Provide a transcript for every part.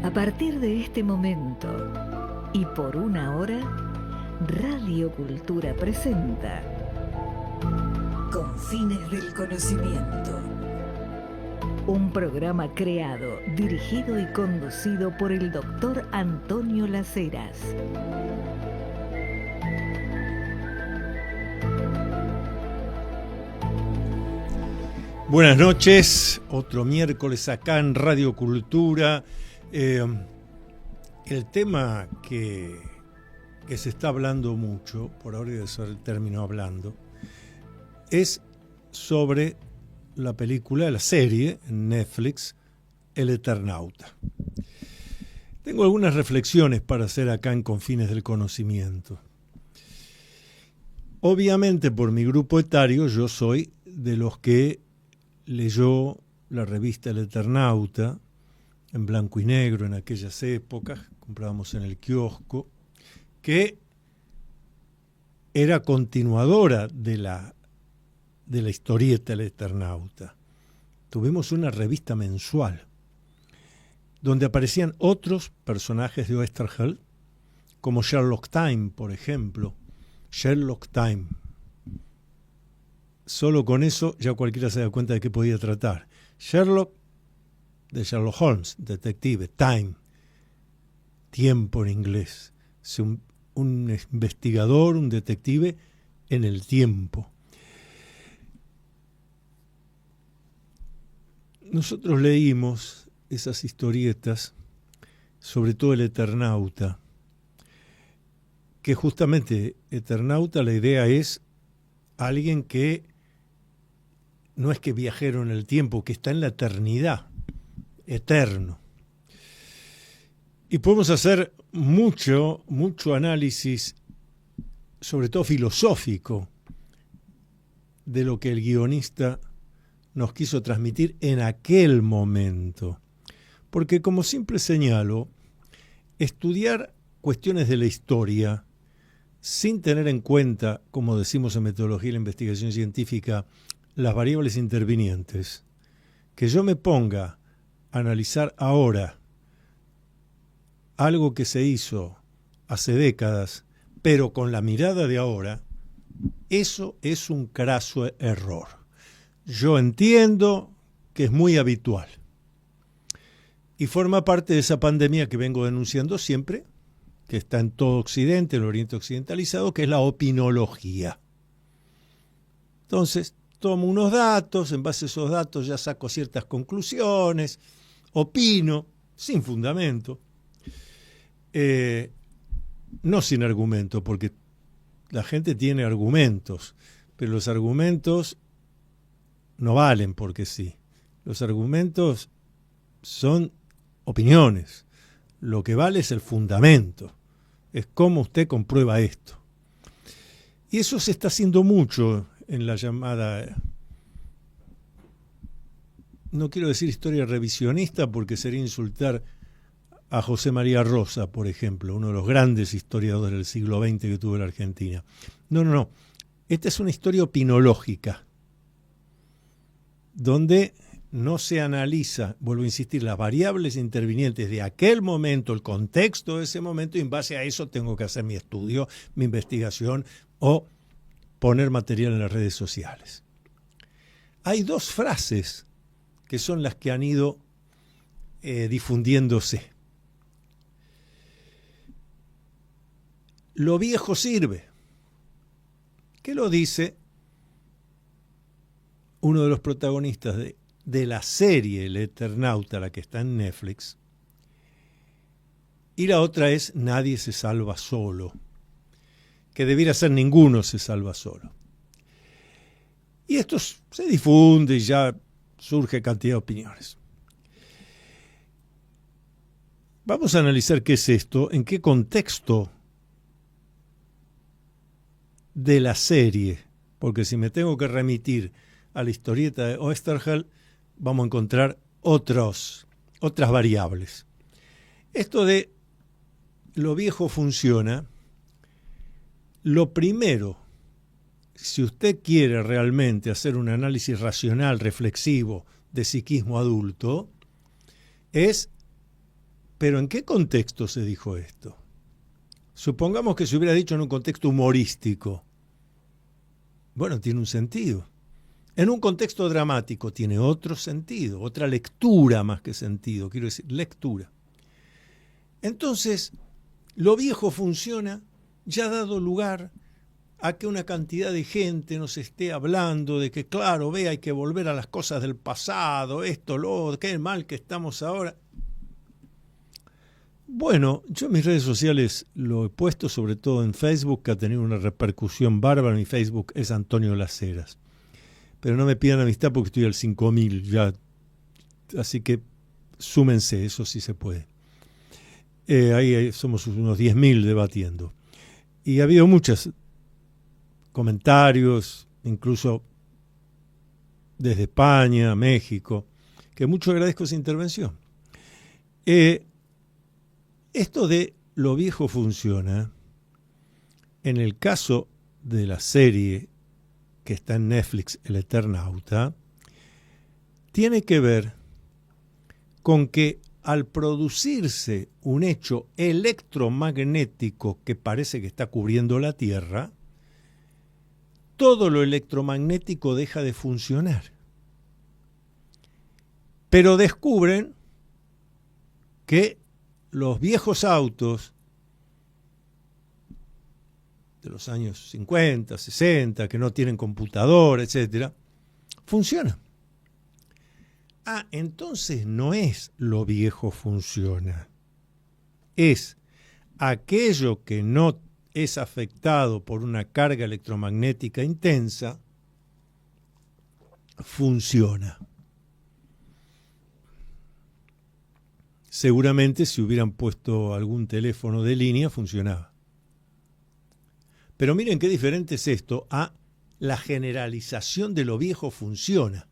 A partir de este momento y por una hora, Radio Cultura presenta Confines del Conocimiento. Un programa creado, dirigido y conducido por el doctor Antonio Las Heras. Buenas noches, otro miércoles acá en Radio Cultura. El tema que se está hablando mucho, por ahora de ser el término hablando, es sobre la película, la serie en Netflix, El Eternauta. Tengo algunas reflexiones para hacer acá en Confines del Conocimiento. Obviamente, por mi grupo etario, yo soy de los que leyó la revista El Eternauta, en blanco y negro en aquellas épocas, comprábamos en el kiosco, que era continuadora de la historieta El Eternauta. Tuvimos una revista mensual, donde aparecían otros personajes de Oesterheld, como Sherlock Time, por ejemplo. Sherlock Time. Solo con eso ya cualquiera se da cuenta de qué podía tratar. Sherlock, de Sherlock Holmes, detective. Time, tiempo en inglés. Es un investigador, un detective en el tiempo. Nosotros leímos esas historietas, sobre todo El Eternauta, que justamente Eternauta, la idea es alguien que no es que viajero en el tiempo, que está en la eternidad, eterno. Y podemos hacer mucho análisis, sobre todo filosófico, de lo que el guionista nos quiso transmitir en aquel momento. Porque, como siempre señalo, estudiar cuestiones de la historia sin tener en cuenta, como decimos en metodología de la investigación científica, las variables intervinientes, que yo me ponga a analizar ahora algo que se hizo hace décadas, pero con la mirada de ahora, eso es un craso error. Yo entiendo que es muy habitual y forma parte de esa pandemia que vengo denunciando siempre, que está en todo Occidente, en el Oriente Occidentalizado, que es la opinología. Entonces, tomo unos datos, en base a esos datos ya saco ciertas conclusiones, opino, sin fundamento, no sin argumento, porque la gente tiene argumentos, pero los argumentos no valen porque sí. Los argumentos son opiniones. Lo que vale es el fundamento. Es cómo usted comprueba esto. Y eso se está haciendo mucho en la llamada, no quiero decir historia revisionista porque sería insultar a José María Rosa, por ejemplo, uno de los grandes historiadores del siglo XX que tuvo la Argentina. No. Esta es una historia opinológica, donde no se analiza, vuelvo a insistir, las variables intervinientes de aquel momento, el contexto de ese momento, y en base a eso tengo que hacer mi estudio, mi investigación o poner material en las redes sociales. Hay dos frases que son las que han ido difundiéndose. Lo viejo sirve. ¿Qué lo dice uno de los protagonistas de la serie El Eternauta, la que está en Netflix? Y la otra es Nadie se salva solo, que debiera ser Ninguno se salva solo. Y esto se difunde y ya surge cantidad de opiniones. Vamos a analizar qué es esto, en qué contexto de la serie, porque si me tengo que remitir a la historieta de Oesterheld, vamos a encontrar otras variables. Esto de lo viejo funciona. Lo primero, si usted quiere realmente hacer un análisis racional, reflexivo de psiquismo adulto, es Pero ¿en qué contexto se dijo esto? Supongamos que se hubiera dicho en un contexto humorístico. Bueno, tiene un sentido. En un contexto dramático tiene otro sentido, otra lectura más que sentido, quiero decir, lectura. Entonces, lo viejo funciona, ya ha dado lugar a que una cantidad de gente nos esté hablando de que, claro, ve, hay que volver a las cosas del pasado, esto, lo otro, qué mal que estamos ahora. Bueno, yo en mis redes sociales lo he puesto, sobre todo en Facebook, que ha tenido una repercusión bárbara. Mi Facebook es Antonio Las Heras. Pero no me pidan amistad porque estoy al 5000 ya. Así que súmense, eso sí se puede. Ahí somos unos 10.000 debatiendo. Y ha habido muchos comentarios, incluso desde España, México, que mucho agradezco esa intervención. Esto de lo viejo funciona, en el caso de la serie que está en Netflix, El Eternauta, tiene que ver con que al producirse un hecho electromagnético que parece que está cubriendo la Tierra, todo lo electromagnético deja de funcionar. Pero descubren que los viejos autos de los años 50, 60, que no tienen computador, etcétera, funcionan. Entonces no es lo viejo funciona. Es aquello que no es afectado por una carga electromagnética intensa, funciona. Seguramente si hubieran puesto algún teléfono de línea, funcionaba. Pero miren qué diferente es esto a la generalización de lo viejo funciona.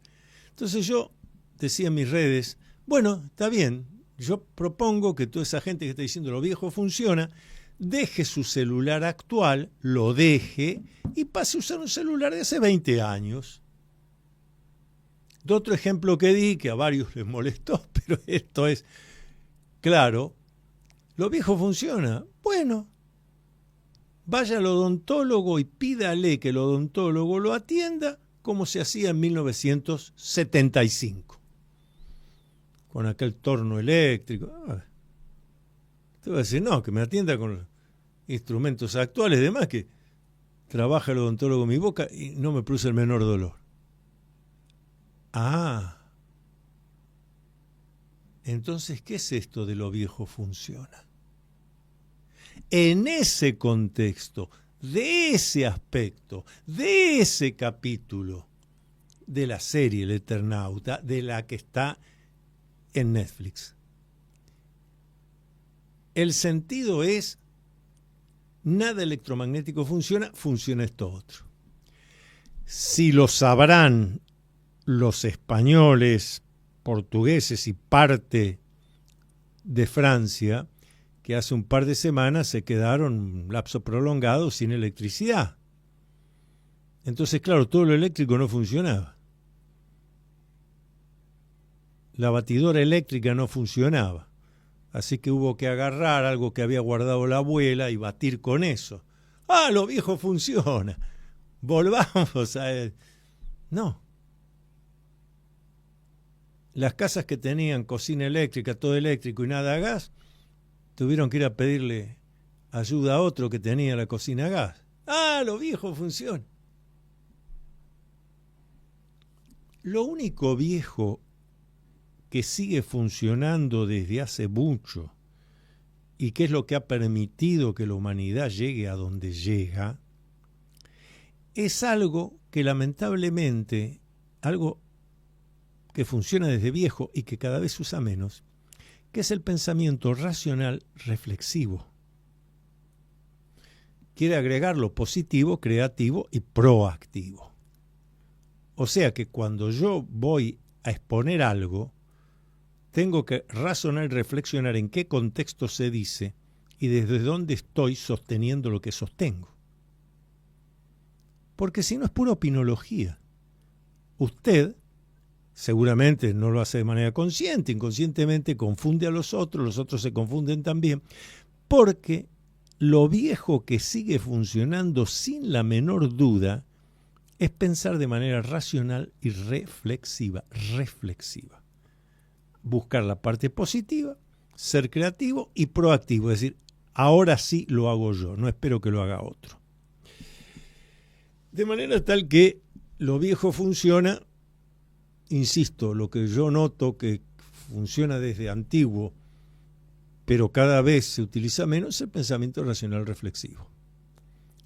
Entonces yo decía en mis redes, bueno, está bien, yo propongo que toda esa gente que está diciendo lo viejo funciona, deje su celular actual, lo deje y pase a usar un celular de hace 20 años. De otro ejemplo que di, que a varios les molestó, pero esto es claro, lo viejo funciona. Bueno, vaya al odontólogo y pídale que el odontólogo lo atienda como se hacía en 1975. Con aquel torno eléctrico. Te voy a decir, no, que me atienda con los instrumentos actuales, además que trabaja el odontólogo en mi boca y no me produce el menor dolor. Entonces, ¿qué es esto de lo viejo funciona? En ese contexto, de ese aspecto, de ese capítulo de la serie El Eternauta, de la que está en Netflix, el sentido es, nada electromagnético funciona, funciona esto otro. Si lo sabrán los españoles, portugueses y parte de Francia, que hace un par de semanas se quedaron un lapso prolongado sin electricidad. Entonces, claro, todo lo eléctrico no funcionaba. La batidora eléctrica no funcionaba. Así que hubo que agarrar algo que había guardado la abuela y batir con eso. Lo viejo funciona. Volvamos a él. No. Las casas que tenían cocina eléctrica, todo eléctrico y nada a gas, tuvieron que ir a pedirle ayuda a otro que tenía la cocina a gas. Lo viejo funciona. Lo único viejo que sigue funcionando desde hace mucho y que es lo que ha permitido que la humanidad llegue a donde llega, es algo que lamentablemente, algo que funciona desde viejo y que cada vez se usa menos, que es el pensamiento racional reflexivo. Quiere agregar lo positivo, creativo y proactivo. O sea que cuando yo voy a exponer algo, tengo que razonar y reflexionar en qué contexto se dice y desde dónde estoy sosteniendo lo que sostengo. Porque si no es pura opinología. Usted seguramente no lo hace de manera consciente, inconscientemente confunde a los otros se confunden también, porque lo viejo que sigue funcionando sin la menor duda es pensar de manera racional y reflexiva. Buscar la parte positiva, ser creativo y proactivo, es decir, ahora sí lo hago yo, no espero que lo haga otro. De manera tal que lo viejo funciona, insisto, lo que yo noto que funciona desde antiguo, pero cada vez se utiliza menos, es el pensamiento racional reflexivo.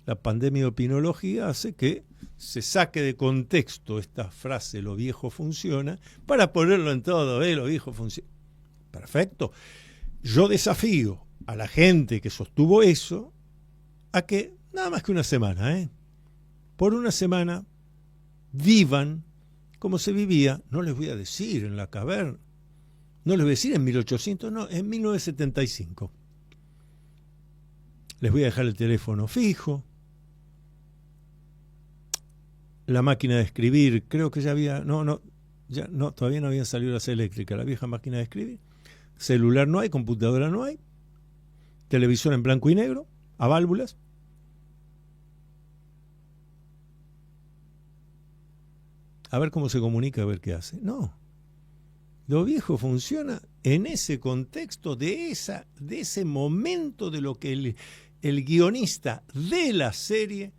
La pandemia de opinología hace que se saque de contexto esta frase, lo viejo funciona, para ponerlo en todo, lo viejo funciona. Perfecto. Yo desafío a la gente que sostuvo eso a que, nada más que una semana, por una semana, vivan como se vivía, no les voy a decir en la caverna, no les voy a decir en 1800, no, en 1975. Les voy a dejar el teléfono fijo, la máquina de escribir, creo que ya había, todavía no habían salido las eléctricas, la vieja máquina de escribir, celular no hay, computadora no hay, televisor en blanco y negro, a válvulas. A ver cómo se comunica, a ver qué hace. No. Lo viejo funciona en ese contexto, de ese momento de lo que el guionista de la serie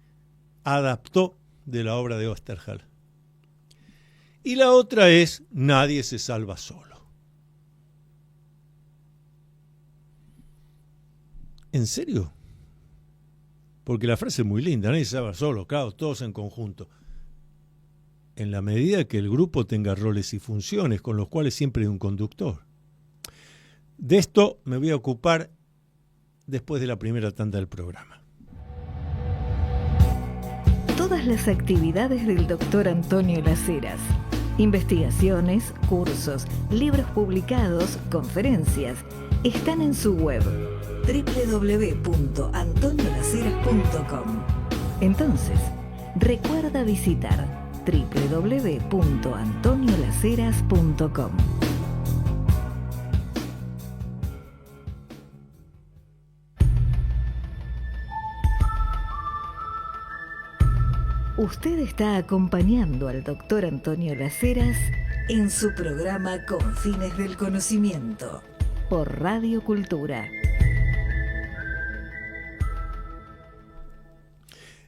adaptó de la obra de Oesterheld. Y la otra es, nadie se salva solo. ¿En serio? Porque la frase es muy linda, nadie se salva solo, claro, todos en conjunto. En la medida que el grupo tenga roles y funciones, con los cuales siempre hay un conductor. De esto me voy a ocupar después de la primera tanda del programa. Todas las actividades del Dr. Antonio Las Heras, investigaciones, cursos, libros publicados, conferencias, están en su web www.antoniolaceras.com. Entonces, recuerda visitar www.antoniolaceras.com. Usted está acompañando al Dr. Antonio Las Heras en su programa Confines del Conocimiento por Radio Cultura.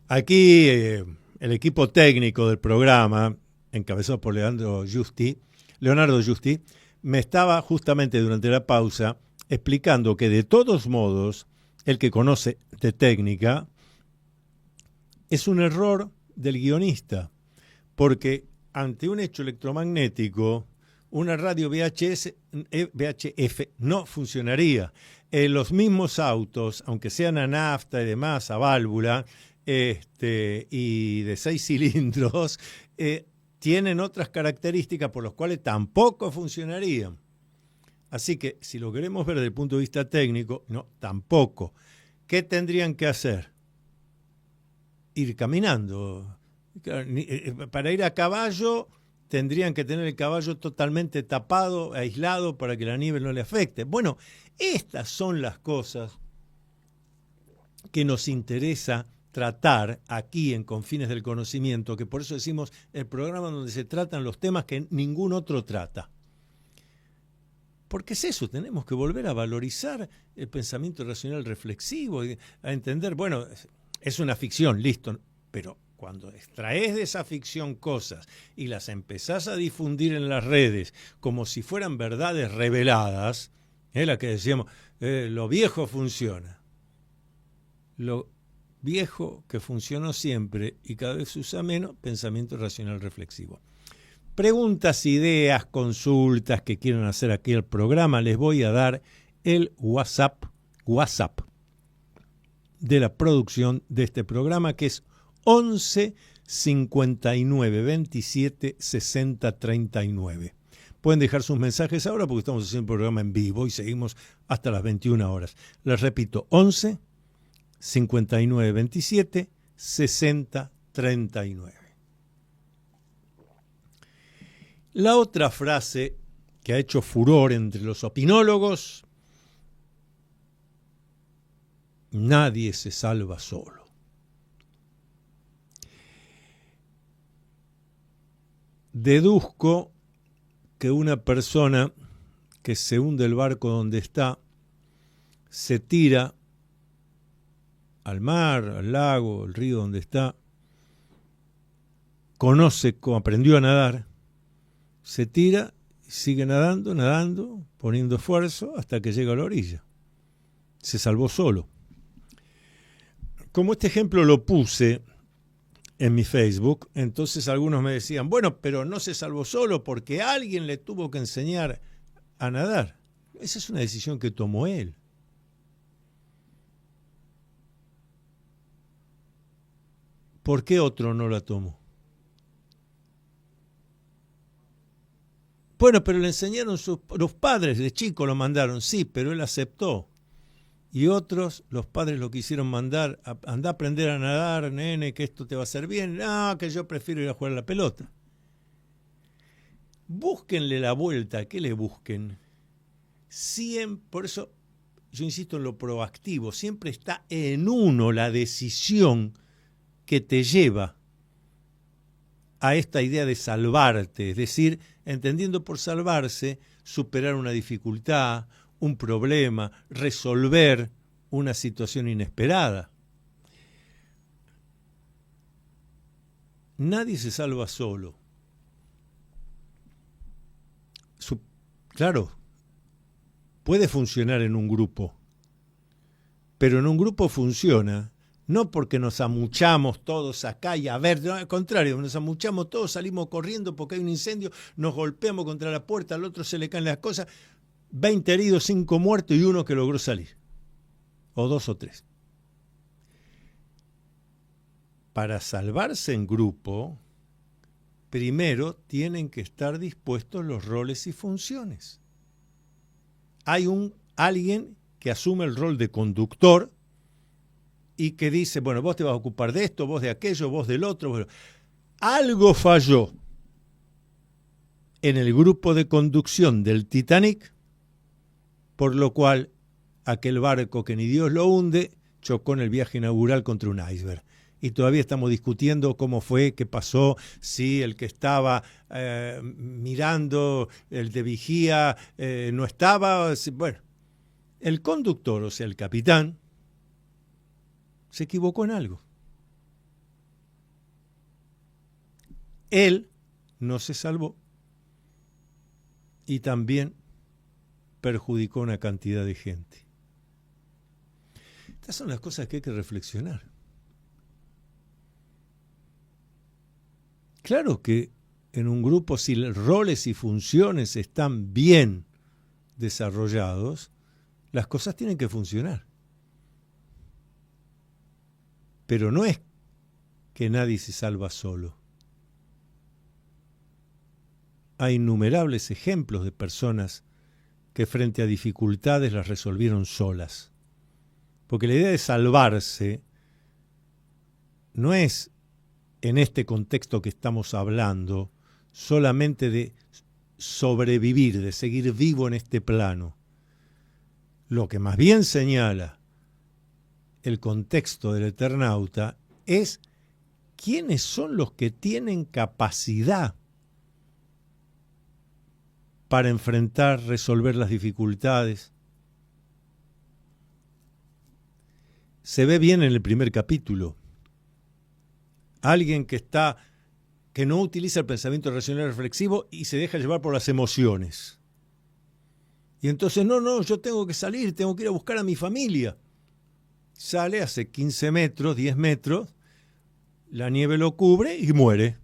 Aquí el equipo técnico del programa, encabezado por Leonardo Giusti, me estaba justamente durante la pausa explicando que de todos modos, el que conoce de técnica es un error del guionista, porque ante un hecho electromagnético, una radio VHF no funcionaría. Los mismos autos, aunque sean a nafta y demás, a válvula, y de 6 cilindros, tienen otras características por las cuales tampoco funcionarían. Así que, si lo queremos ver desde el punto de vista técnico, no, tampoco. ¿Qué tendrían que hacer? Ir caminando. Para ir a caballo, tendrían que tener el caballo totalmente tapado, aislado, para que la nieve no le afecte. Bueno, estas son las cosas que nos interesa tratar aquí en Confines del Conocimiento, que por eso decimos el programa donde se tratan los temas que ningún otro trata. Porque es eso, tenemos que volver a valorizar el pensamiento racional reflexivo, a entender, bueno, es una ficción, listo, pero cuando extraes de esa ficción cosas y las empezás a difundir en las redes como si fueran verdades reveladas, la que decíamos, lo viejo funciona. Lo viejo que funcionó siempre y cada vez se usa menos, pensamiento racional reflexivo. Preguntas, ideas, consultas que quieran hacer aquí al programa, les voy a dar el WhatsApp de la producción de este programa, que es 11 59 27 60 39. Pueden dejar sus mensajes ahora porque estamos haciendo un programa en vivo y seguimos hasta las 21 horas. Les repito, 11 59 27 60 39. La otra frase que ha hecho furor entre los opinólogos: nadie se salva solo. Deduzco que una persona que se hunde el barco donde está, se tira al mar, al lago, al río donde está, conoce cómo aprendió a nadar, se tira y sigue nadando, nadando, poniendo esfuerzo hasta que llega a la orilla. Se salvó solo. Como este ejemplo lo puse en mi Facebook, entonces algunos me decían, bueno, pero no se salvó solo porque alguien le tuvo que enseñar a nadar. Esa es una decisión que tomó él. ¿Por qué otro no la tomó? Bueno, pero le enseñaron los padres, de chico lo mandaron, sí, pero él aceptó. Y otros, los padres lo quisieron mandar, anda a aprender a nadar, nene, que esto te va a hacer bien. No, que yo prefiero ir a jugar a la pelota. Búsquenle la vuelta, ¿qué le busquen? Siempre, por eso yo insisto en lo proactivo, siempre está en uno la decisión que te lleva a esta idea de salvarte, es decir, entendiendo por salvarse, superar una dificultad, un problema, resolver una situación inesperada. Nadie se salva solo. Claro, puede funcionar en un grupo, pero en un grupo funciona no porque nos amuchamos todos acá y a ver, no, al contrario, nos amuchamos todos, salimos corriendo porque hay un incendio, nos golpeamos contra la puerta, al otro se le caen las cosas, 20 heridos, 5 muertos y uno que logró salir, o 2 o 3. Para salvarse en grupo, primero tienen que estar dispuestos los roles y funciones. Hay alguien que asume el rol de conductor y que dice, bueno, vos te vas a ocupar de esto, vos de aquello, vos del otro. Bueno, algo falló en el grupo de conducción del Titanic, por lo cual aquel barco que ni Dios lo hunde chocó en el viaje inaugural contra un iceberg. Y todavía estamos discutiendo cómo fue, qué pasó, si el que estaba mirando, el de vigía, no estaba. Bueno, el conductor, o sea, el capitán, se equivocó en algo. Él no se salvó y también perjudicó a una cantidad de gente. Estas son las cosas que hay que reflexionar. Claro que en un grupo, si los roles y funciones están bien desarrollados, las cosas tienen que funcionar. Pero no es que nadie se salva solo. Hay innumerables ejemplos de personas que frente a dificultades las resolvieron solas. Porque la idea de salvarse no es, en este contexto que estamos hablando, solamente de sobrevivir, de seguir vivo en este plano. Lo que más bien señala el contexto del Eternauta es quiénes son los que tienen capacidad para enfrentar, resolver las dificultades. Se ve bien en el primer capítulo. Alguien que no utiliza el pensamiento racional reflexivo y se deja llevar por las emociones. Y entonces, no, yo tengo que salir, tengo que ir a buscar a mi familia. Sale, hace 15 metros, 10 metros, la nieve lo cubre y muere.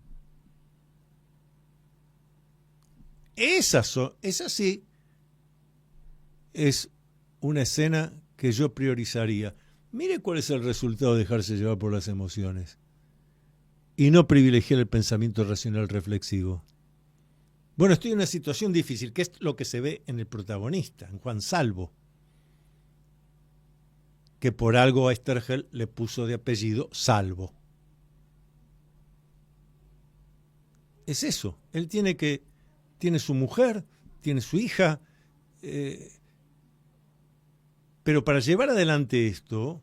Esa sí es una escena que yo priorizaría. Mire cuál es el resultado de dejarse llevar por las emociones y no privilegiar el pensamiento racional reflexivo. Bueno, estoy en una situación difícil, que es lo que se ve en el protagonista, en Juan Salvo, que por algo a Estergel le puso de apellido Salvo. Es eso, él tiene que tiene su mujer, tiene su hija, pero para llevar adelante esto,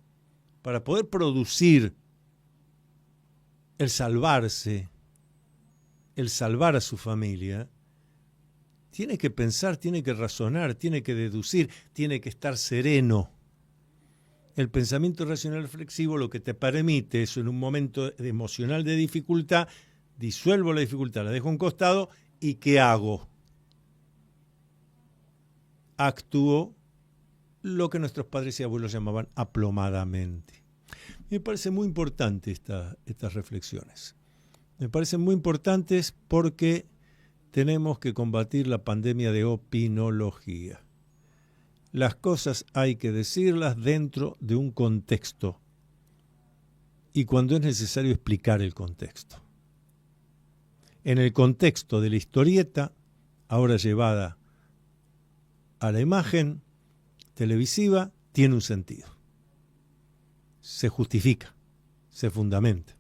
para poder producir el salvarse, el salvar a su familia, tiene que pensar, tiene que razonar, tiene que deducir, tiene que estar sereno. El pensamiento racional reflexivo lo que te permite es, en un momento emocional de dificultad, disuelvo la dificultad, la dejo a un costado y ¿qué hago? Actúo lo que nuestros padres y abuelos llamaban aplomadamente. Me parece muy importante estas reflexiones. Me parecen muy importantes porque tenemos que combatir la pandemia de opinología. Las cosas hay que decirlas dentro de un contexto y cuando es necesario explicar el contexto. En el contexto de la historieta, ahora llevada a la imagen televisiva, tiene un sentido. Se justifica, se fundamenta.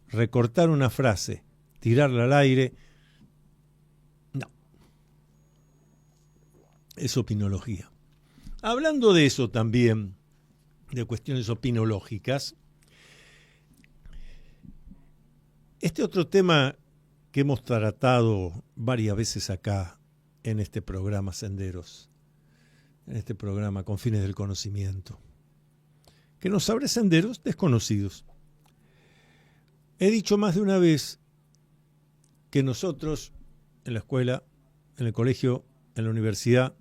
Recortar una frase, tirarla al aire, no. Es opinología. Hablando de eso también, de cuestiones opinológicas, este otro tema que hemos tratado varias veces acá en este programa Senderos, en este programa con fines del conocimiento, que nos abre senderos desconocidos. He dicho más de una vez que nosotros en la escuela, en el colegio, en la universidad,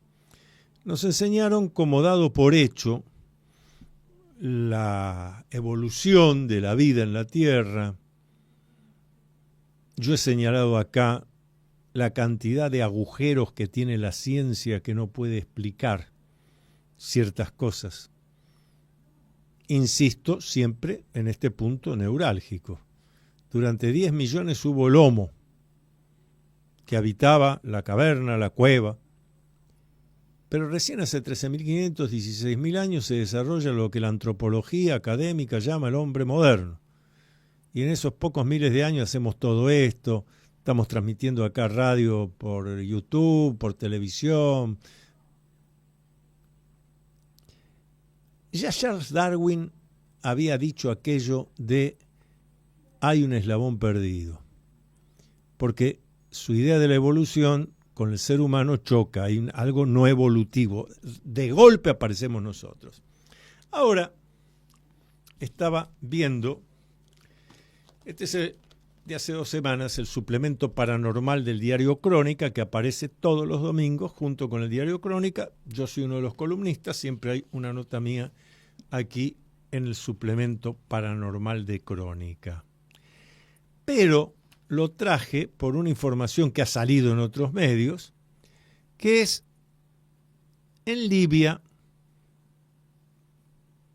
nos enseñaron como dado por hecho la evolución de la vida en la Tierra. Yo he señalado acá la cantidad de agujeros que tiene la ciencia que no puede explicar ciertas cosas. Insisto siempre en este punto neurálgico. Durante 10 millones hubo el Homo, que habitaba la caverna, la cueva. Pero recién hace 13.500, 16.000 años se desarrolla lo que la antropología académica llama el hombre moderno. Y en esos pocos miles de años hacemos todo esto. Estamos transmitiendo acá radio por YouTube, por televisión. Ya Charles Darwin había dicho aquello de hay un eslabón perdido, porque su idea de la evolución con el ser humano choca, hay algo no evolutivo, de golpe aparecemos nosotros. Ahora, estaba viendo, este es de hace 2 semanas, el suplemento paranormal del diario Crónica, que aparece todos los domingos junto con el diario Crónica. Yo soy uno de los columnistas, siempre hay una nota mía aquí en el suplemento paranormal de Crónica. Pero lo traje por una información que ha salido en otros medios, que es en Libia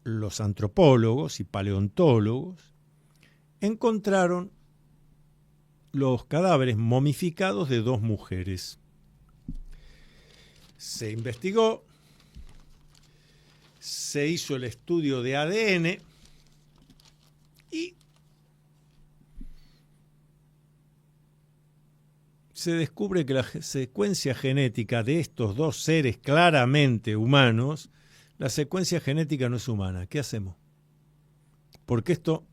los antropólogos y paleontólogos encontraron los cadáveres momificados de 2 mujeres. Se investigó, se hizo el estudio de ADN y se descubre que la secuencia genética de estos 2 seres claramente humanos, la secuencia genética no es humana. ¿Qué hacemos? Porque esto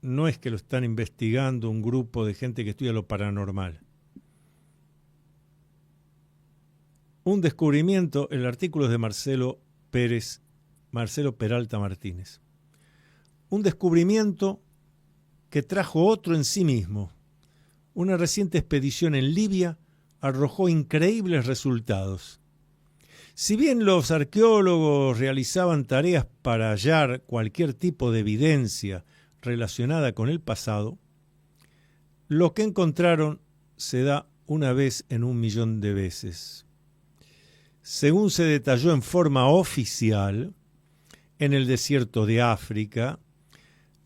no es que lo están investigando un grupo de gente que estudia lo paranormal. Un descubrimiento, el artículo es de Marcelo Peralta Martínez. Un descubrimiento que trajo otro en sí mismo. Una reciente expedición en Libia arrojó increíbles resultados. Si bien los arqueólogos realizaban tareas para hallar cualquier tipo de evidencia relacionada con el pasado, lo que encontraron se da una vez en 1.000.000 de veces. Según se detalló en forma oficial, en el desierto de África,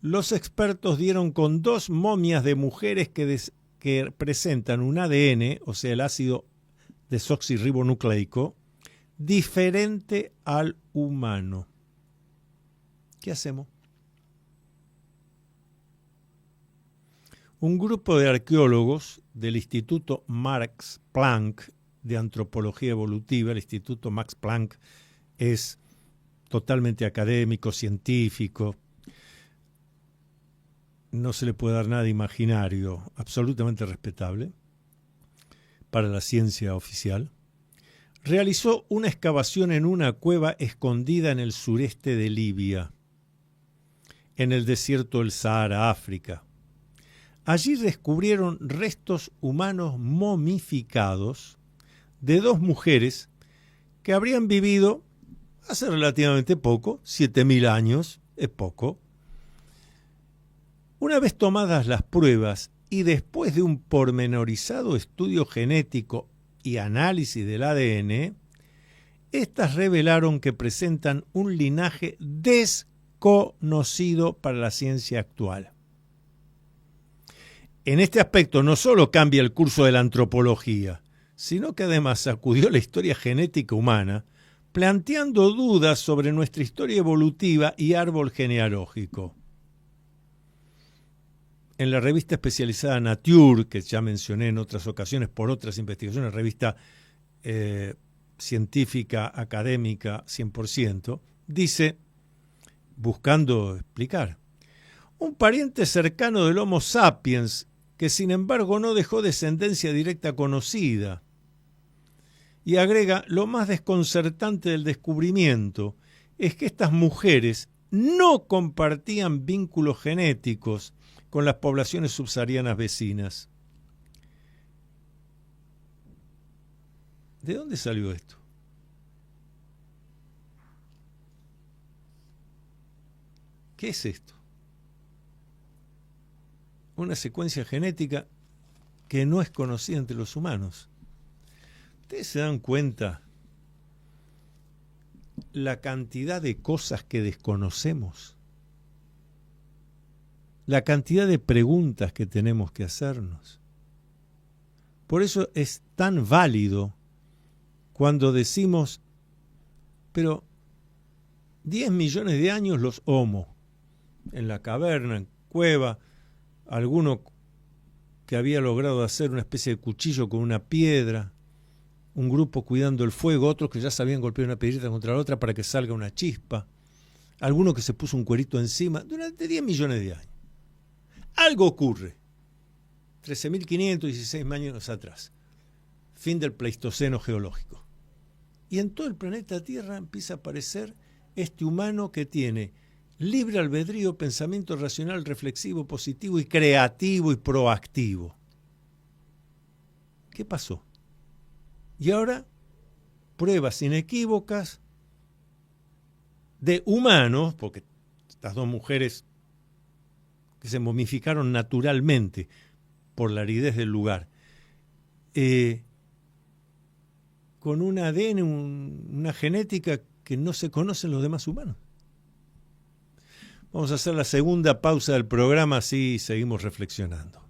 los expertos dieron con 2 momias de mujeres que presentan un ADN, o sea, el ácido desoxirribonucleico, diferente al humano. ¿Qué hacemos? Un grupo de arqueólogos del Instituto Max Planck de Antropología Evolutiva. El Instituto Max Planck es totalmente académico, científico. No se le puede dar nada imaginario, absolutamente respetable para la ciencia oficial. Realizó una excavación en una cueva escondida en el sureste de Libia, en el desierto del Sahara, África. Allí descubrieron restos humanos momificados de 2 mujeres que habrían vivido hace relativamente poco, 7.000 años, es poco. Una vez tomadas las pruebas y después de un pormenorizado estudio genético y análisis del ADN, estas revelaron que presentan un linaje desconocido para la ciencia actual. En este aspecto no solo cambia el curso de la antropología, sino que además sacudió la historia genética humana, planteando dudas sobre nuestra historia evolutiva y árbol genealógico. En la revista especializada Nature, que ya mencioné en otras ocasiones por otras investigaciones, revista científica, académica, 100%, dice, buscando explicar, un pariente cercano del Homo sapiens, que sin embargo no dejó descendencia directa conocida. Y agrega, lo más desconcertante del descubrimiento es que estas mujeres no compartían vínculos genéticos con las poblaciones subsaharianas vecinas. ¿De dónde salió esto? ¿Qué es esto? Una secuencia genética que no es conocida entre los humanos. ¿Ustedes se dan cuenta la cantidad de cosas que desconocemos? La cantidad de preguntas que tenemos que hacernos. Por eso es tan válido cuando decimos, pero 10 millones de años los Homo, en la caverna, en cueva, alguno que había logrado hacer una especie de cuchillo con una piedra, un grupo cuidando el fuego, otros que ya sabían golpear una piedrita contra la otra para que salga una chispa, alguno que se puso un cuerito encima, durante 10 millones de años. Algo ocurre, 13.516 años atrás, fin del Pleistoceno geológico. Y en todo el planeta Tierra empieza a aparecer este humano que tiene libre albedrío, pensamiento racional, reflexivo, positivo y creativo y proactivo. ¿Qué pasó? Y ahora, pruebas inequívocas de humanos, porque estas 2 mujeres que se momificaron naturalmente por la aridez del lugar, con un ADN, una genética que no se conoce en los demás humanos. Vamos a hacer la segunda pausa del programa, así seguimos reflexionando.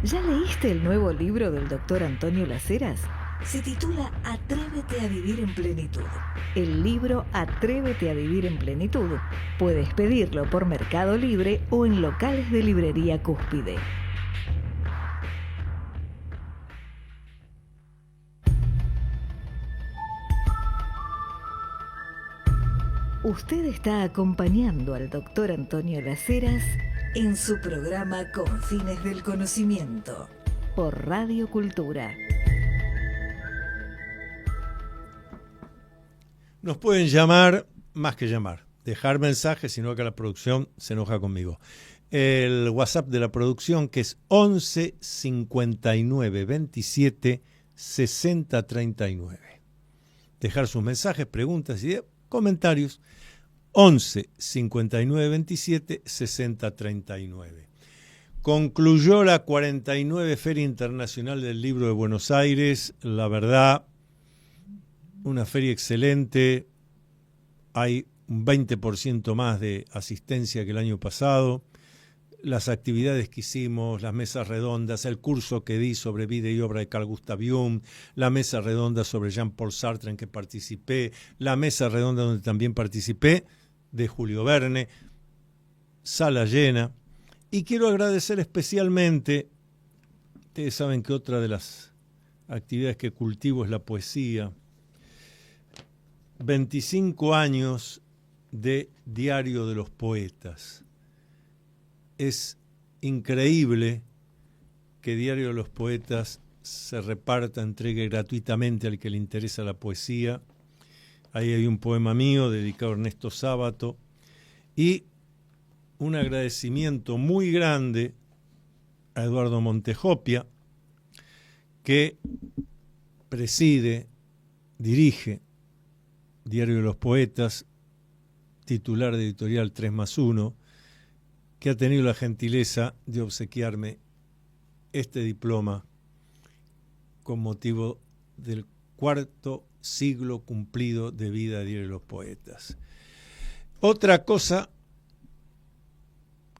¿Ya leíste el nuevo libro del doctor Antonio Las Heras? Se titula Atrévete a vivir en plenitud. El libro Atrévete a vivir en plenitud puedes pedirlo por Mercado Libre o en locales de librería Cúspide. Usted está acompañando al doctor Antonio Las Heras en su programa Con Fines del Conocimiento por Radio Cultura. Nos pueden llamar, más que llamar, dejar mensajes, sino que la producción se enoja conmigo. El WhatsApp de la producción, que es 11 59 27 60 39. Dejar sus mensajes, preguntas y comentarios. 11 59 27 60 39. Concluyó la 49 Feria Internacional del Libro de Buenos Aires. La verdad, una feria excelente. Hay un 20% más de asistencia que el año pasado. Las actividades que hicimos, las mesas redondas, el curso que di sobre vida y obra de Carl Gustav Jung, la mesa redonda sobre Jean-Paul Sartre en que participé, la mesa redonda donde también participé de Julio Verne, sala llena. Y quiero agradecer especialmente Ustedes saben que otra de las actividades que cultivo es la poesía. 25 años de Diario de los Poetas. Es increíble que Diario de los Poetas se reparta, entregue gratuitamente al que le interesa la poesía. Ahí hay un poema mío dedicado a Ernesto Sábato y un agradecimiento muy grande a Eduardo Montejopia, que preside, dirige Diario de los Poetas, titular de editorial 3+1, que ha tenido la gentileza de obsequiarme este diploma con motivo del 4º siglo cumplido de vida de Diario de los Poetas. Otra cosa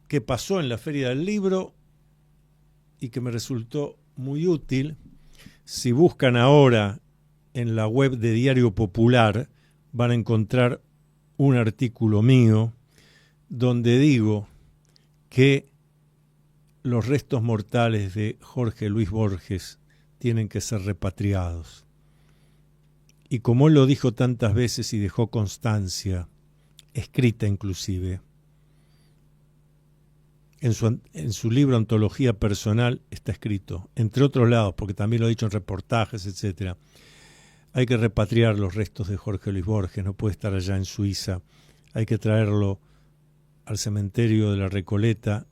que pasó en la Feria del Libro y que me resultó muy útil, si buscan ahora en la web de Diario Popular, van a encontrar un artículo mío donde digo que los restos mortales de Jorge Luis Borges tienen que ser repatriados. Y como él lo dijo tantas veces y dejó constancia, escrita inclusive, en su libro Antología Personal está escrito, entre otros lados, porque también lo ha dicho en reportajes, etc., hay que repatriar los restos de Jorge Luis Borges, no puede estar allá en Suiza, hay que traerlo al cementerio de la Recoleta,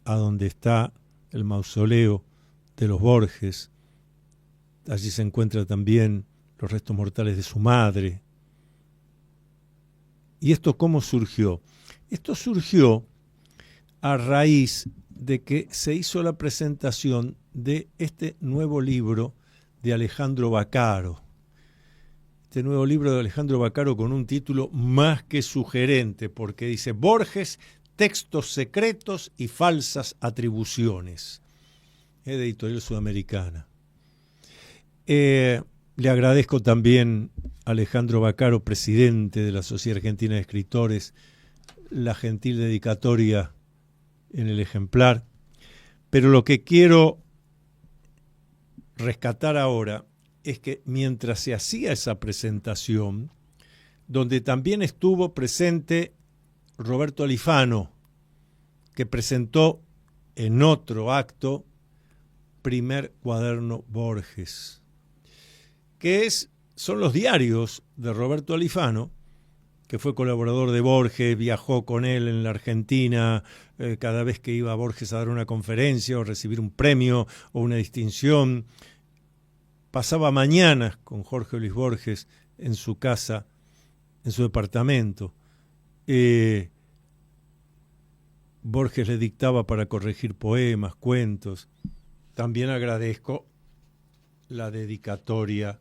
a donde está el mausoleo de los Borges. Allí se encuentran también los restos mortales de su madre. ¿Y esto cómo surgió? Esto surgió a raíz de que se hizo la presentación de este nuevo libro de Alejandro Vaccaro. Este nuevo libro de Alejandro Vaccaro con un título más que sugerente, porque dice Borges, textos secretos y falsas atribuciones. Es de Editorial Sudamericana. Le agradezco también a Alejandro Vaccaro, presidente de la Sociedad Argentina de Escritores, la gentil dedicatoria en el ejemplar. Pero lo que quiero rescatar ahora es que mientras se hacía esa presentación, donde también estuvo presente Roberto Alifano, que presentó en otro acto Primer Cuaderno Borges, que son los diarios de Roberto Alifano, que fue colaborador de Borges, viajó con él en la Argentina cada vez que iba a Borges a dar una conferencia o recibir un premio o una distinción. Pasaba mañanas con Jorge Luis Borges en su casa, en su departamento. Borges le dictaba para corregir poemas, cuentos. También agradezco la dedicatoria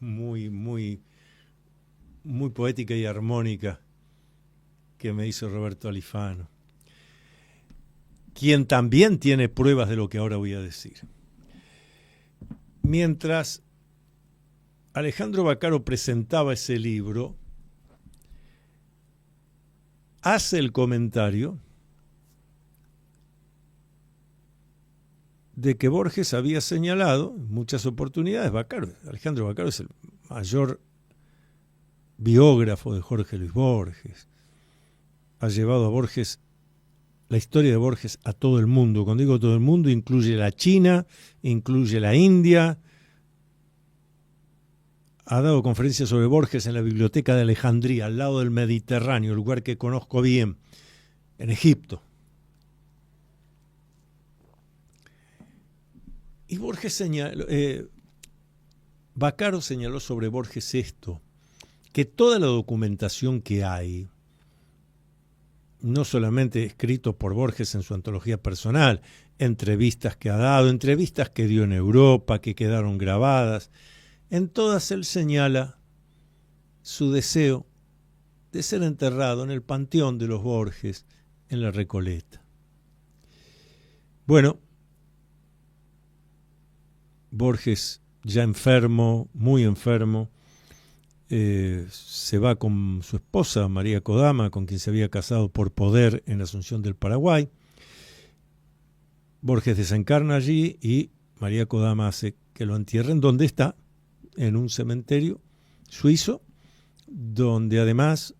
muy poética y armónica que me hizo Roberto Alifano, quien también tiene pruebas de lo que ahora voy a decir. Mientras Alejandro Vaccaro presentaba ese libro, hace el comentario de que Borges había señalado en muchas oportunidades, Alejandro Vaccaro es el mayor biógrafo de Jorge Luis Borges, ha llevado a Borges, la historia de Borges, a todo el mundo. Cuando digo todo el mundo, incluye la China, incluye la India. Ha dado conferencias sobre Borges en la Biblioteca de Alejandría, al lado del Mediterráneo, lugar que conozco bien, en Egipto. Y Vaccaro señaló sobre Borges esto, que toda la documentación que hay, no solamente escrito por Borges en su antología personal, entrevistas que ha dado, entrevistas que dio en Europa, que quedaron grabadas, en todas él señala su deseo de ser enterrado en el panteón de los Borges en la Recoleta. Bueno, Borges ya enfermo, muy enfermo, se va con su esposa María Kodama, con quien se había casado por poder en Asunción del Paraguay, Borges desencarna allí y María Kodama hace que lo entierren donde está, en un cementerio suizo, donde además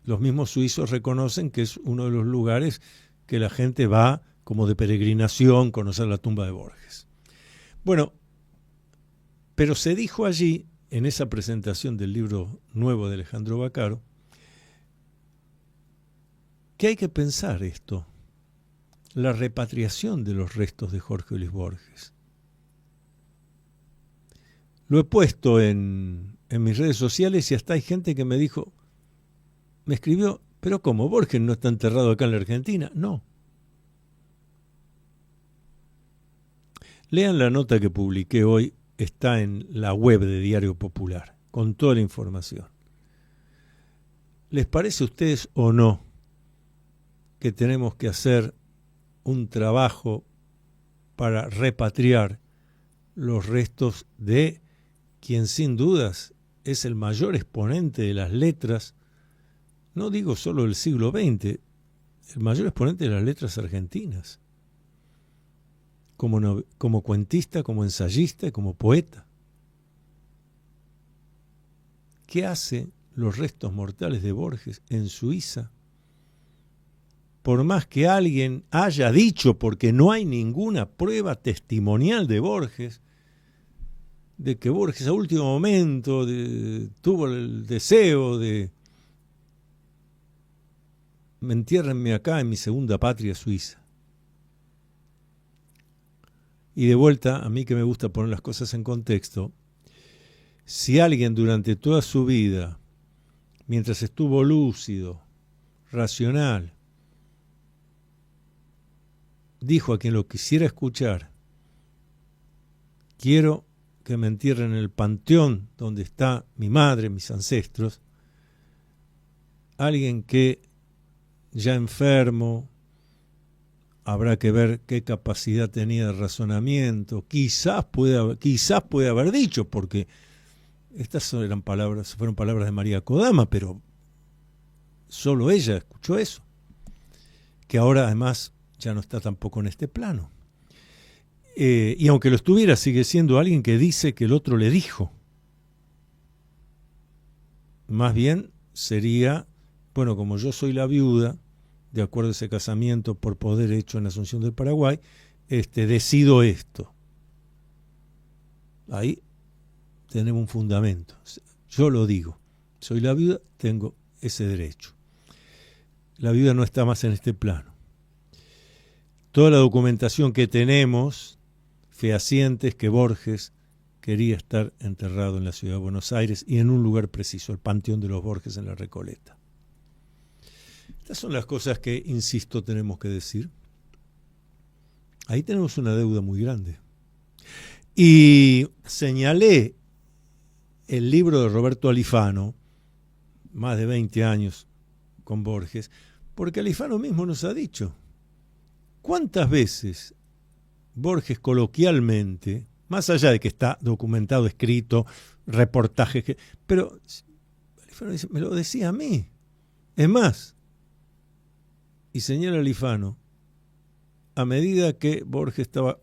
los mismos suizos reconocen que es uno de los lugares que la gente va como de peregrinación, conocer la tumba de Borges. Bueno, pero se dijo allí, en esa presentación del libro nuevo de Alejandro Baccaro, que hay que pensar esto, la repatriación de los restos de Jorge Luis Borges. Lo he puesto en mis redes sociales y hasta hay gente que me dijo, me escribió, pero ¿cómo? ¿Borges no está enterrado acá en la Argentina? No. Lean la nota que publiqué hoy, está en la web de Diario Popular, con toda la información. ¿Les parece a ustedes o no que tenemos que hacer un trabajo para repatriar los restos de quien sin dudas es el mayor exponente de las letras, no digo solo del siglo XX, el mayor exponente de las letras argentinas, como cuentista, como ensayista y como poeta? ¿Qué hacen los restos mortales de Borges en Suiza? Por más que alguien haya dicho, porque no hay ninguna prueba testimonial de Borges, de que Borges a último momento tuvo el deseo de entiérrenme acá en mi segunda patria Suiza. Y de vuelta, a mí que me gusta poner las cosas en contexto, si alguien durante toda su vida, mientras estuvo lúcido, racional, dijo a quien lo quisiera escuchar, quiero que me entierren en el panteón donde está mi madre, mis ancestros, alguien que ya enfermo, habrá que ver qué capacidad tenía de razonamiento, quizás puede haber dicho, porque estas fueron palabras de María Kodama, pero solo ella escuchó eso, que ahora además ya no está tampoco en este plano. Y aunque lo estuviera, sigue siendo alguien que dice que el otro le dijo. Más bien sería, bueno, como yo soy la viuda, de acuerdo a ese casamiento por poder hecho en Asunción del Paraguay, decido esto. Ahí tenemos un fundamento. Yo lo digo, soy la viuda, tengo ese derecho. La viuda no está más en este plano. Toda la documentación que tenemos fehaciente es que Borges quería estar enterrado en la ciudad de Buenos Aires y en un lugar preciso, el Panteón de los Borges en la Recoleta. Estas son las cosas que, insisto, tenemos que decir. Ahí tenemos una deuda muy grande. Y señalé el libro de Roberto Alifano, más de 20 años con Borges, porque Alifano mismo nos ha dicho, ¿cuántas veces Borges coloquialmente, más allá de que está documentado, escrito, reportajes, pero Alifano dice, me lo decía a mí? Es más, y señala Alifano, a medida que Borges estaba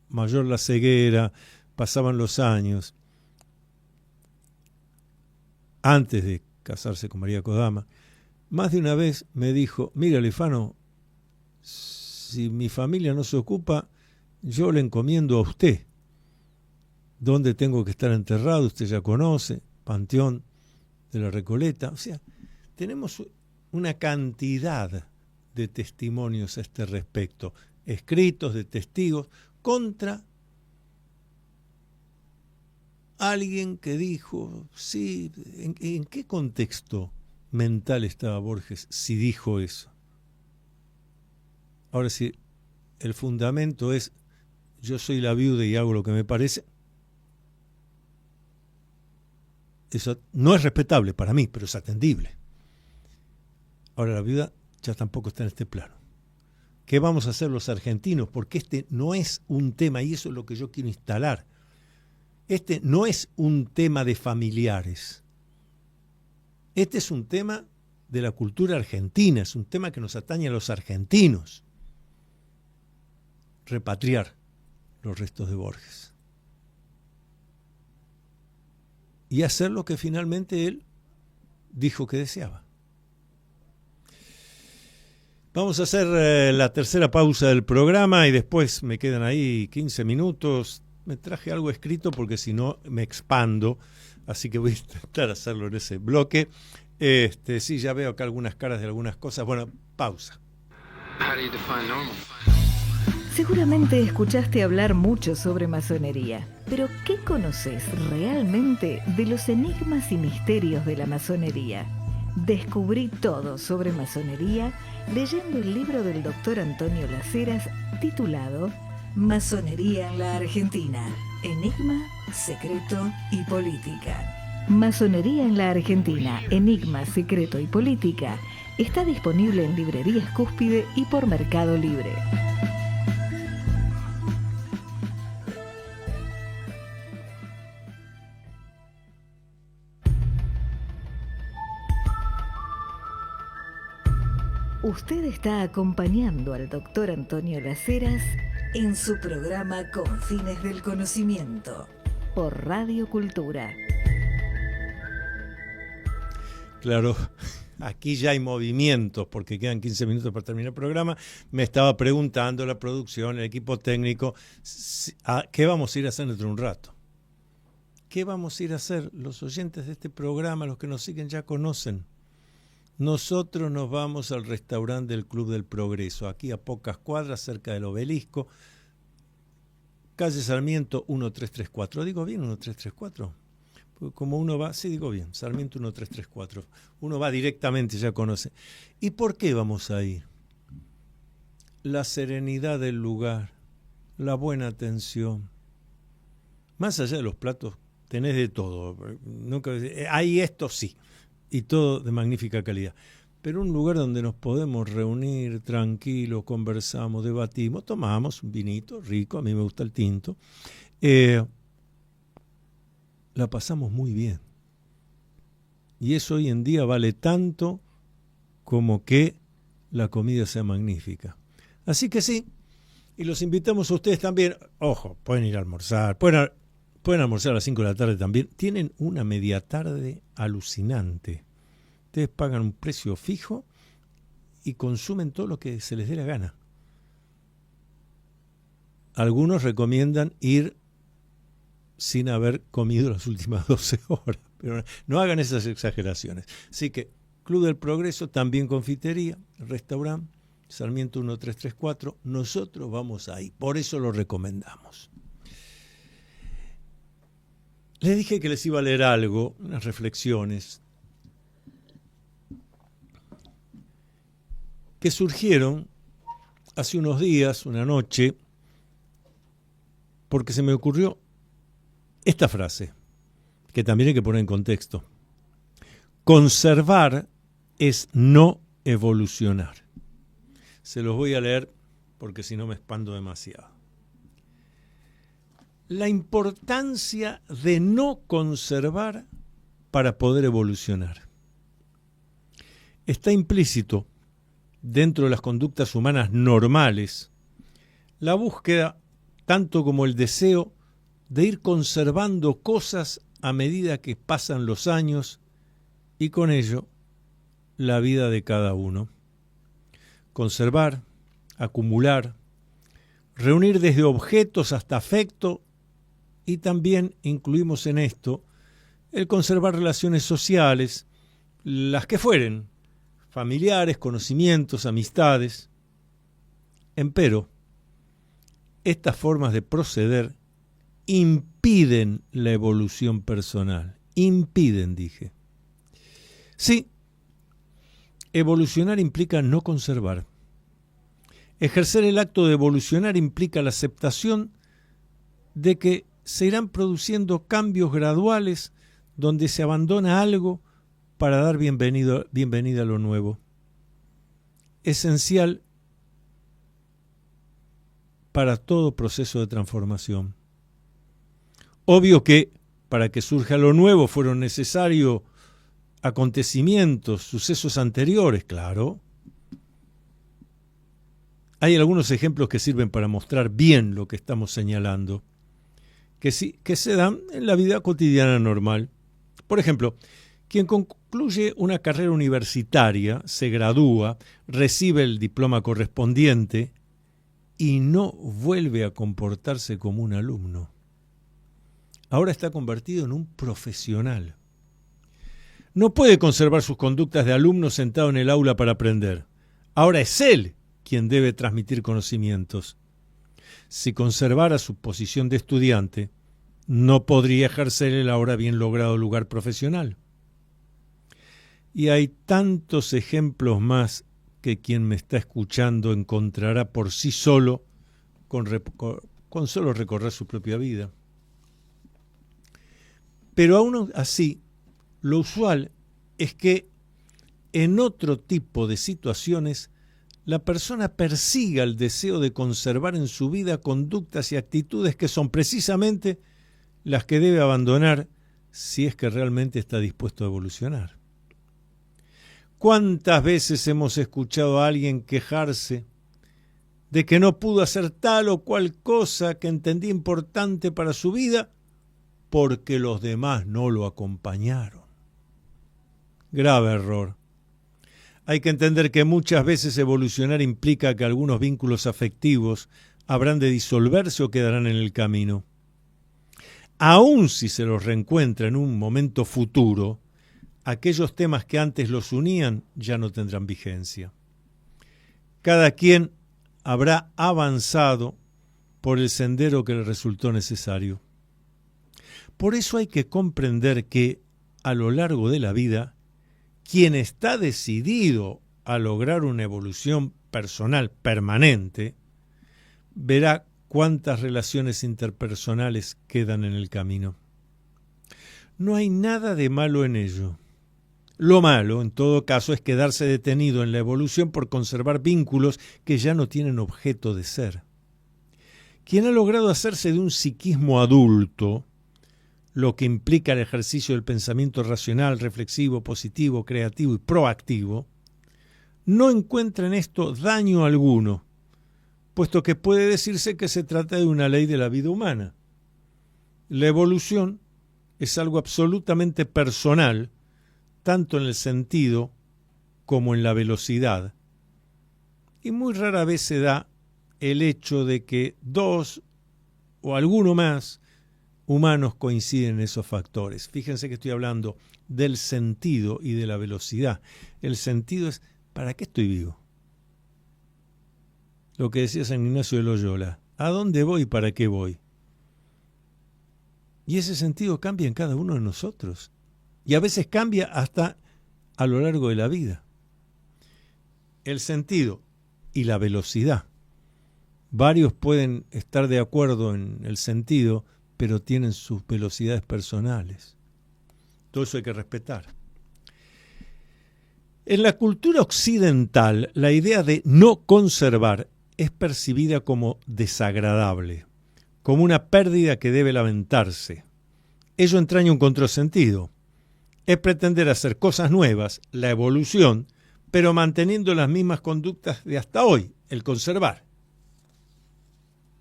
mayor la ceguera, pasaban los años, antes de casarse con María Kodama, más de una vez me dijo, mira Alifano, si mi familia no se ocupa, yo le encomiendo a usted. ¿Dónde tengo que estar enterrado? Usted ya conoce, Panteón de la Recoleta. O sea, tenemos una cantidad de testimonios a este respecto, escritos de testigos, contra alguien que dijo, sí, ¿en qué contexto mental estaba Borges si dijo eso? Ahora, si el fundamento es yo soy la viuda y hago lo que me parece, eso no es respetable para mí, pero es atendible. Ahora, la viuda ya tampoco está en este plano. ¿Qué vamos a hacer los argentinos? Porque este no es un tema, y eso es lo que yo quiero instalar. Este no es un tema de familiares. Este es un tema de la cultura argentina, es un tema que nos atañe a los argentinos. repatriar los restos de Borges y hacer lo que finalmente él dijo que deseaba. Vamos a hacer la tercera pausa del programa y después me quedan ahí 15 minutos. Me traje algo escrito porque si no me expando, así que voy a intentar hacerlo en ese bloque. Sí, ya veo acá algunas caras de algunas cosas. Bueno, pausa. Seguramente escuchaste hablar mucho sobre masonería, pero ¿qué conoces realmente de los enigmas y misterios de la masonería? Descubrí todo sobre masonería leyendo el libro del doctor Antonio Las Heras titulado Masonería en la Argentina, Enigma, Secreto y Política. Masonería en la Argentina, Enigma, Secreto y Política está disponible en librerías Cúspide y por Mercado Libre. Usted está acompañando al doctor Antonio Las Heras en su programa Con Fines del Conocimiento por Radio Cultura. Claro, aquí ya hay movimientos porque quedan 15 minutos para terminar el programa. Me estaba preguntando la producción, el equipo técnico, ¿qué vamos a ir a hacer dentro de un rato? ¿Qué vamos a ir a hacer? Los oyentes de este programa, los que nos siguen ya conocen. Nosotros nos vamos al restaurante del Club del Progreso, aquí a pocas cuadras, cerca del Obelisco, calle Sarmiento 1334. ¿Digo bien 1334? Porque como uno va, sí digo bien, Sarmiento 1334. Uno va directamente, ya conoce. ¿Y por qué vamos a ir? La serenidad del lugar, la buena atención. Más allá de los platos, tenés de todo. Nunca, hay esto sí. Y todo de magnífica calidad. Pero un lugar donde nos podemos reunir tranquilos, conversamos, debatimos, tomamos un vinito rico, a mí me gusta el tinto. La pasamos muy bien. Y eso hoy en día vale tanto como que la comida sea magnífica. Así que sí, y los invitamos a ustedes también. Ojo, pueden ir a almorzar, pueden almorzar a las 5 de la tarde también. Tienen una media tarde alucinante. Ustedes pagan un precio fijo y consumen todo lo que se les dé la gana. Algunos recomiendan ir sin haber comido las últimas 12 horas. Pero no hagan esas exageraciones. Así que Club del Progreso, también confitería, restaurante, Sarmiento 1334. Nosotros vamos ahí. Por eso lo recomendamos. Les dije que les iba a leer algo, unas reflexiones, que surgieron hace unos días, una noche, porque se me ocurrió esta frase, que también hay que poner en contexto. Conservar es no evolucionar. Se los voy a leer porque si no me expando demasiado. La importancia de no conservar para poder evolucionar. Está implícito dentro de las conductas humanas normales la búsqueda, tanto como el deseo, de ir conservando cosas a medida que pasan los años y con ello la vida de cada uno. Conservar, acumular, reunir desde objetos hasta afecto. Y también incluimos en esto el conservar relaciones sociales, las que fueren, familiares, conocimientos, amistades. Empero, estas formas de proceder impiden la evolución personal. Impiden, dije. Sí, evolucionar implica no conservar. Ejercer el acto de evolucionar implica la aceptación de que se irán produciendo cambios graduales donde se abandona algo para dar bienvenida a lo nuevo. Esencial para todo proceso de transformación. Obvio que para que surja lo nuevo fueron necesarios acontecimientos, sucesos anteriores, claro. Hay algunos ejemplos que sirven para mostrar bien lo que estamos señalando, que se dan en la vida cotidiana normal. Por ejemplo, quien concluye una carrera universitaria, se gradúa, recibe el diploma correspondiente y no vuelve a comportarse como un alumno. Ahora está convertido en un profesional. No puede conservar sus conductas de alumno sentado en el aula para aprender. Ahora es él quien debe transmitir conocimientos. Si conservara su posición de estudiante, no podría ejercer el ahora bien logrado lugar profesional. Y hay tantos ejemplos más que quien me está escuchando encontrará por sí solo con solo recorrer su propia vida. Pero aún así, lo usual es que en otro tipo de situaciones la persona persiga el deseo de conservar en su vida conductas y actitudes que son precisamente las que debe abandonar si es que realmente está dispuesto a evolucionar. ¿Cuántas veces hemos escuchado a alguien quejarse de que no pudo hacer tal o cual cosa que entendía importante para su vida porque los demás no lo acompañaron? Grave error. Hay que entender que muchas veces evolucionar implica que algunos vínculos afectivos habrán de disolverse o quedarán en el camino. Aun si se los reencuentra en un momento futuro, aquellos temas que antes los unían ya no tendrán vigencia. Cada quien habrá avanzado por el sendero que le resultó necesario. Por eso hay que comprender que, a lo largo de la vida, quien está decidido a lograr una evolución personal permanente, verá cuántas relaciones interpersonales quedan en el camino. No hay nada de malo en ello. Lo malo, en todo caso, es quedarse detenido en la evolución por conservar vínculos que ya no tienen objeto de ser. Quien ha logrado hacerse de un psiquismo adulto, lo que implica el ejercicio del pensamiento racional, reflexivo, positivo, creativo y proactivo, no encuentra en esto daño alguno, puesto que puede decirse que se trata de una ley de la vida humana. La evolución es algo absolutamente personal, tanto en el sentido como en la velocidad, y muy rara vez se da el hecho de que dos o alguno más humanos coinciden en esos factores. Fíjense que estoy hablando del sentido y de la velocidad. El sentido es, ¿para qué estoy vivo? Lo que decía San Ignacio de Loyola, ¿a dónde voy y para qué voy? Y ese sentido cambia en cada uno de nosotros. Y a veces cambia hasta a lo largo de la vida. El sentido y la velocidad. Varios pueden estar de acuerdo en el sentido, pero tienen sus velocidades personales. Todo eso hay que respetar. En la cultura occidental, la idea de no conservar es percibida como desagradable, como una pérdida que debe lamentarse. Ello entraña un contrasentido. Es pretender hacer cosas nuevas, la evolución, pero manteniendo las mismas conductas de hasta hoy, el conservar.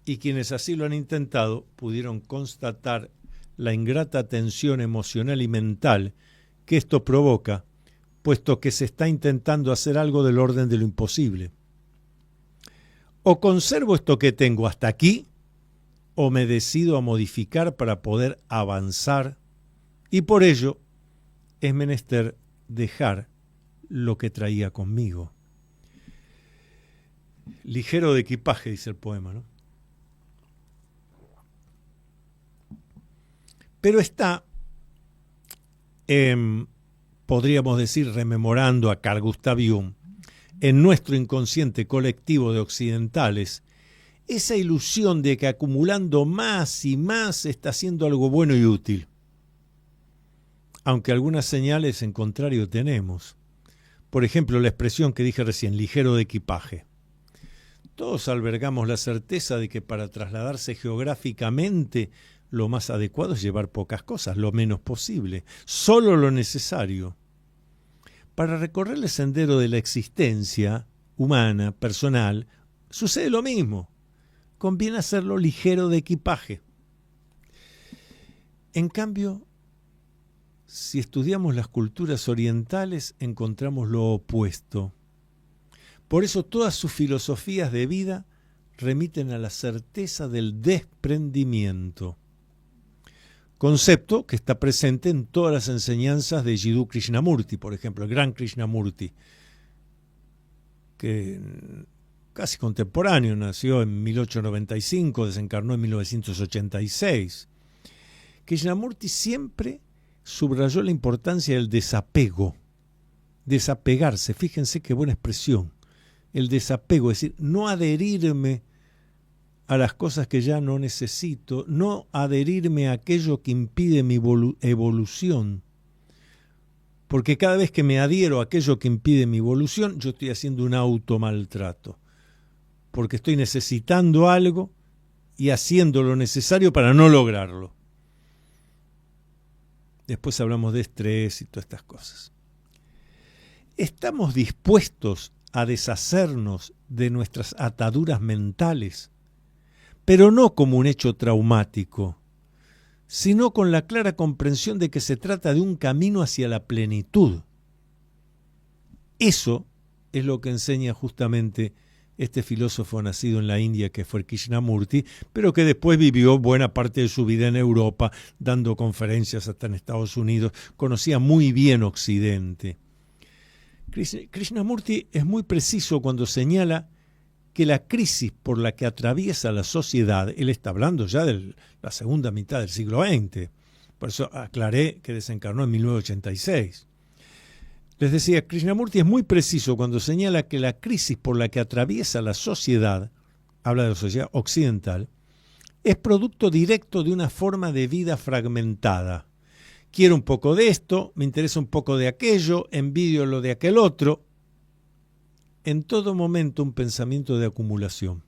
Y quienes así lo han intentado pudieron constatar la ingrata tensión emocional y mental que esto provoca, puesto que se está intentando hacer algo del orden de lo imposible. O conservo esto que tengo hasta aquí, o me decido a modificar para poder avanzar, y por ello es menester dejar lo que traía conmigo. Ligero de equipaje, dice el poema, ¿no? Pero está, podríamos decir, rememorando a Carl Gustav Jung, en nuestro inconsciente colectivo de occidentales, esa ilusión de que acumulando más y más se está haciendo algo bueno y útil. Aunque algunas señales en contrario tenemos. Por ejemplo, la expresión que dije recién, ligero de equipaje. Todos albergamos la certeza de que para trasladarse geográficamente lo más adecuado es llevar pocas cosas, lo menos posible, solo lo necesario. Para recorrer el sendero de la existencia humana, personal, sucede lo mismo. Conviene hacerlo ligero de equipaje. En cambio, si estudiamos las culturas orientales, encontramos lo opuesto. Por eso todas sus filosofías de vida remiten a la certeza del desprendimiento, concepto que está presente en todas las enseñanzas de Jiddu Krishnamurti, por ejemplo, el gran Krishnamurti, que casi contemporáneo, nació en 1895, desencarnó en 1986. Krishnamurti siempre subrayó la importancia del desapego, desapegarse, fíjense qué buena expresión, el desapego, es decir, no adherirme a las cosas que ya no necesito, no adherirme a aquello que impide mi evolución, porque cada vez que me adhiero a aquello que impide mi evolución, yo estoy haciendo un automaltrato, porque estoy necesitando algo y haciendo lo necesario para no lograrlo. Después hablamos de estrés y todas estas cosas. ¿Estamos dispuestos a deshacernos de nuestras ataduras mentales? Pero no como un hecho traumático, sino con la clara comprensión de que se trata de un camino hacia la plenitud. Eso es lo que enseña justamente este filósofo nacido en la India que fue Krishnamurti, pero que después vivió buena parte de su vida en Europa, dando conferencias hasta en Estados Unidos, conocía muy bien Occidente. Krishnamurti es muy preciso cuando señala que la crisis por la que atraviesa la sociedad, él está hablando ya de la segunda mitad del siglo XX, por eso aclaré que desencarnó en 1986. Les decía, Krishnamurti es muy preciso cuando señala que la crisis por la que atraviesa la sociedad, habla de la sociedad occidental, es producto directo de una forma de vida fragmentada. Quiero un poco de esto, me interesa un poco de aquello, envidio lo de aquel otro. En todo momento un pensamiento de acumulación.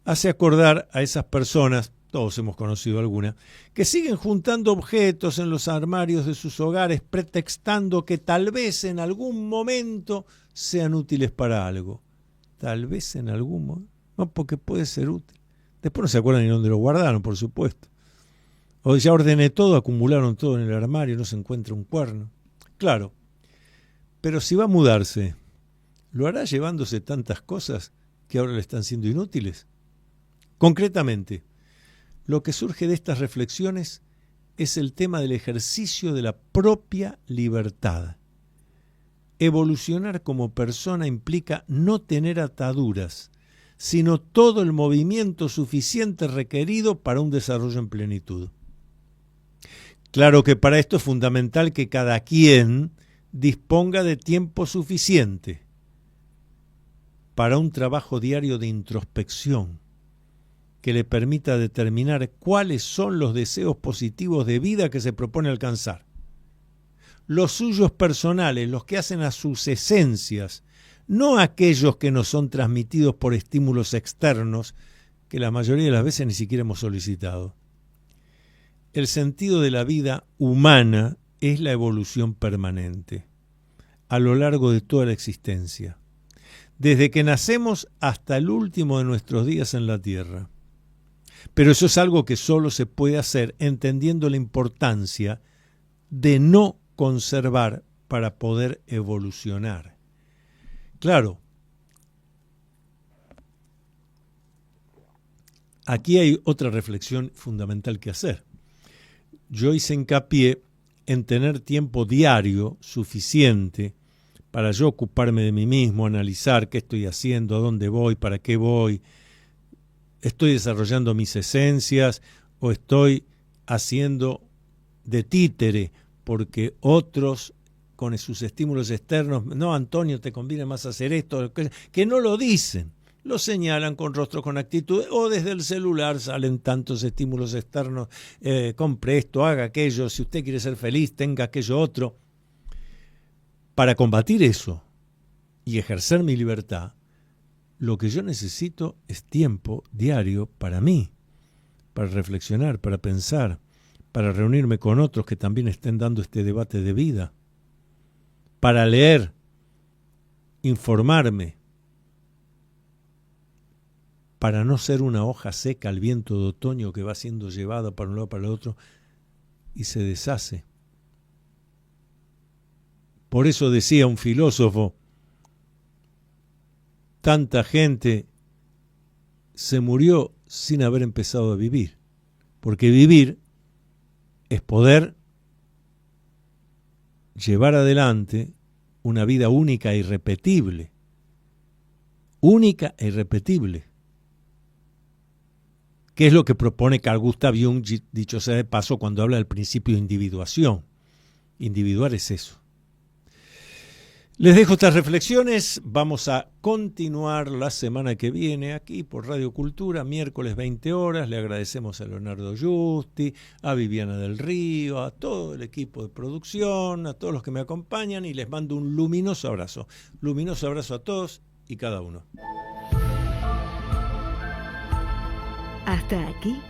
Hace acordar a esas personas, todos hemos conocido alguna, que siguen juntando objetos en los armarios de sus hogares pretextando que tal vez en algún momento sean útiles para algo. Tal vez en algún momento, no, porque puede ser útil. Después no se acuerdan ni dónde lo guardaron, por supuesto. O ya ordené todo, acumularon todo en el armario, no se encuentra un cuerno. Claro, pero si va a mudarse, ¿lo hará llevándose tantas cosas que ahora le están siendo inútiles? Concretamente, lo que surge de estas reflexiones es el tema del ejercicio de la propia libertad. Evolucionar como persona implica no tener ataduras, sino todo el movimiento suficiente requerido para un desarrollo en plenitud. Claro que para esto es fundamental que cada quien disponga de tiempo suficiente para un trabajo diario de introspección que le permita determinar cuáles son los deseos positivos de vida que se propone alcanzar. Los suyos personales, los que hacen a sus esencias, no aquellos que nos son transmitidos por estímulos externos que la mayoría de las veces ni siquiera hemos solicitado. El sentido de la vida humana es la evolución permanente, a lo largo de toda la existencia, desde que nacemos hasta el último de nuestros días en la Tierra. Pero eso es algo que solo se puede hacer entendiendo la importancia de no conservar para poder evolucionar. Claro, aquí hay otra reflexión fundamental que hacer. Yo hice hincapié en tener tiempo diario suficiente para yo ocuparme de mí mismo, analizar qué estoy haciendo, a dónde voy, para qué voy. ¿Estoy desarrollando mis esencias o estoy haciendo de títere porque otros con sus estímulos externos, no, Antonio, te conviene más hacer esto, que no lo dicen, lo señalan con rostros, con actitud, o desde el celular salen tantos estímulos externos, compre esto, haga aquello, si usted quiere ser feliz, tenga aquello otro. Para combatir eso y ejercer mi libertad, lo que yo necesito es tiempo diario para mí, para reflexionar, para pensar, para reunirme con otros que también estén dando este debate de vida, para leer, informarme, para no ser una hoja seca al viento de otoño que va siendo llevada para un lado para el otro y se deshace. Por eso decía un filósofo, tanta gente se murió sin haber empezado a vivir, porque vivir es poder llevar adelante una vida única e irrepetible. Única e irrepetible. ¿Qué es lo que propone Carl Gustav Jung, dicho sea de paso, cuando habla del principio de individuación? Individuar es eso. Les dejo estas reflexiones. Vamos a continuar la semana que viene aquí por Radio Cultura, miércoles 20 horas. Le agradecemos a Leonardo Justi, a Viviana del Río, a todo el equipo de producción, a todos los que me acompañan y les mando un luminoso abrazo. Luminoso abrazo a todos y cada uno. Hasta aquí,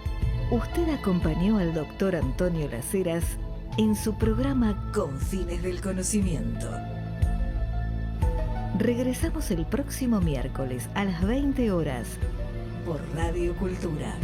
usted acompañó al doctor Antonio Las Heras en su programa Con Fines del Conocimiento. Regresamos el próximo miércoles a las 20 horas por Radio Cultura.